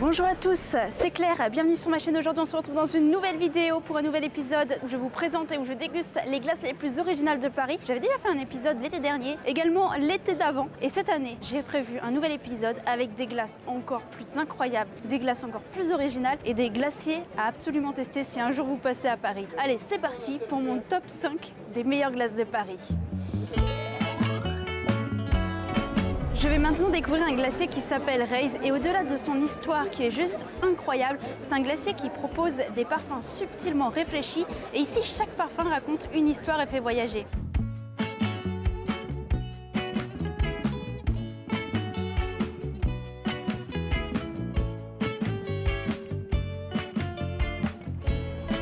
Bonjour à tous, c'est Claire, bienvenue sur ma chaîne. Aujourd'hui on se retrouve dans une nouvelle vidéo pour un nouvel épisode où je vous présente et où je déguste les glaces les plus originales de Paris. J'avais déjà fait un épisode l'été dernier, également l'été d'avant, et cette année j'ai prévu un nouvel épisode avec des glaces encore plus incroyables, des glaces encore plus originales et des glaciers à absolument tester si un jour vous passez à Paris. Allez, c'est parti pour mon top 5 des meilleures glaces de Paris. Je vais maintenant découvrir un glacier qui s'appelle Raise et au-delà de son histoire qui est juste incroyable, c'est un glacier qui propose des parfums subtilement réfléchis et ici chaque parfum raconte une histoire et fait voyager.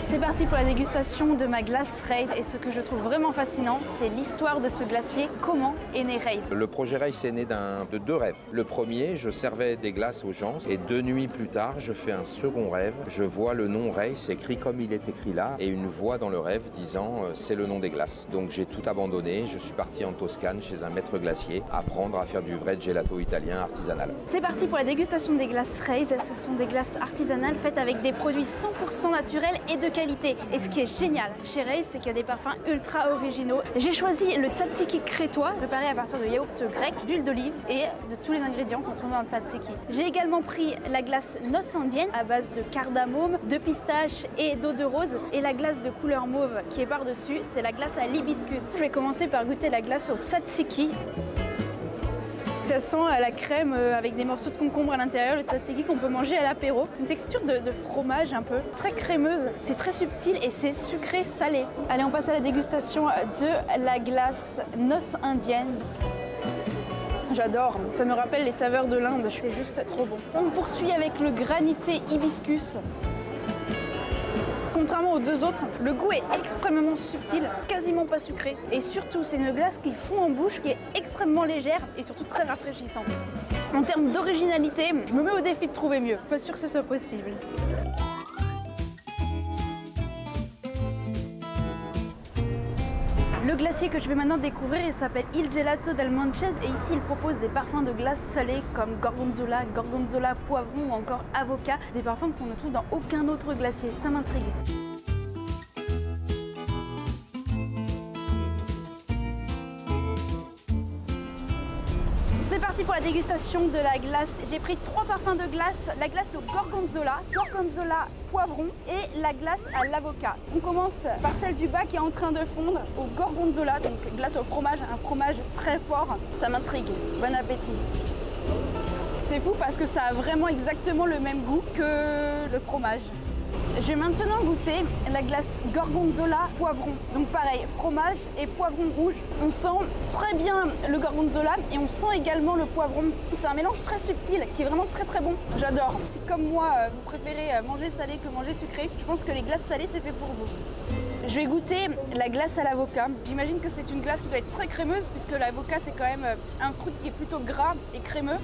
C'est parti pour la dégustation de ma glace Raise et ce que je trouve vraiment fascinant, c'est l'histoire de ce glacier. Comment est né Raise? Le projet Raise est né de deux rêves. Le premier, je servais des glaces aux gens et 2 nuits plus tard, je fais un second rêve. Je vois le nom Raise écrit comme il est écrit là et une voix dans le rêve disant c'est le nom des glaces. Donc j'ai tout abandonné, je suis parti en Toscane chez un maître glacier apprendre à faire du vrai gelato italien artisanal. C'est parti pour la dégustation des glaces Raise. Ce sont des glaces artisanales faites avec des produits 100% naturels et de qualité. Et ce qui est génial chez Raise, c'est qu'il y a des parfums ultra originaux. J'ai choisi le tzatziki crétois, préparé à partir de yaourt grec, d'huile d'olive et de tous les ingrédients qu'on trouve dans le tzatziki. J'ai également pris la glace noce indienne à base de cardamome, de pistache et d'eau de rose. Et la glace de couleur mauve qui est par-dessus, c'est la glace à l'hibiscus. Je vais commencer par goûter la glace au tzatziki. Ça sent la crème avec des morceaux de concombre à l'intérieur, le tzatziki qu'on peut manger à l'apéro. Une texture de fromage un peu, très crémeuse, c'est très subtil et c'est sucré salé. Allez, on passe à la dégustation de la glace noce indienne. J'adore, ça me rappelle les saveurs de l'Inde, c'est juste trop bon. On poursuit avec le granité hibiscus. Contrairement aux deux autres, le goût est extrêmement subtil, quasiment pas sucré. Et surtout, c'est une glace qui fond en bouche, qui est extrêmement légère et surtout très rafraîchissante. En termes d'originalité, je me mets au défi de trouver mieux. Pas sûr que ce soit possible. Le glacier que je vais maintenant découvrir, il s'appelle Il Gelato del Monches et ici il propose des parfums de glace salée comme gorgonzola, poivron ou encore avocat, des parfums qu'on ne trouve dans aucun autre glacier, ça m'intrigue. C'est parti pour la dégustation de la glace. J'ai pris 3 parfums de glace, la glace au gorgonzola, poivron et la glace à l'avocat. On commence par celle du bas qui est en train de fondre au gorgonzola, donc glace au fromage, un fromage très fort. Ça m'intrigue. Bon appétit. C'est fou parce que ça a vraiment exactement le même goût que le fromage. Je vais maintenant goûter la glace gorgonzola poivron. Donc pareil, fromage et poivron rouge. On sent très bien le gorgonzola et on sent également le poivron. C'est un mélange très subtil qui est vraiment très bon. J'adore. Si comme moi, vous préférez manger salé que manger sucré, je pense que les glaces salées, c'est fait pour vous. Je vais goûter la glace à l'avocat. J'imagine que c'est une glace qui doit être très crémeuse puisque l'avocat, c'est quand même un fruit qui est plutôt gras et crémeux.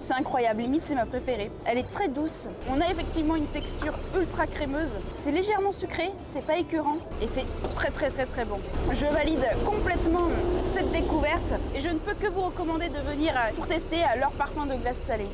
C'est incroyable, limite c'est ma préférée. Elle est très douce, on a effectivement une texture ultra crémeuse. C'est légèrement sucré, c'est pas écœurant et c'est très bon. Je valide complètement cette découverte et je ne peux que vous recommander de venir pour tester leur parfum de glace salée.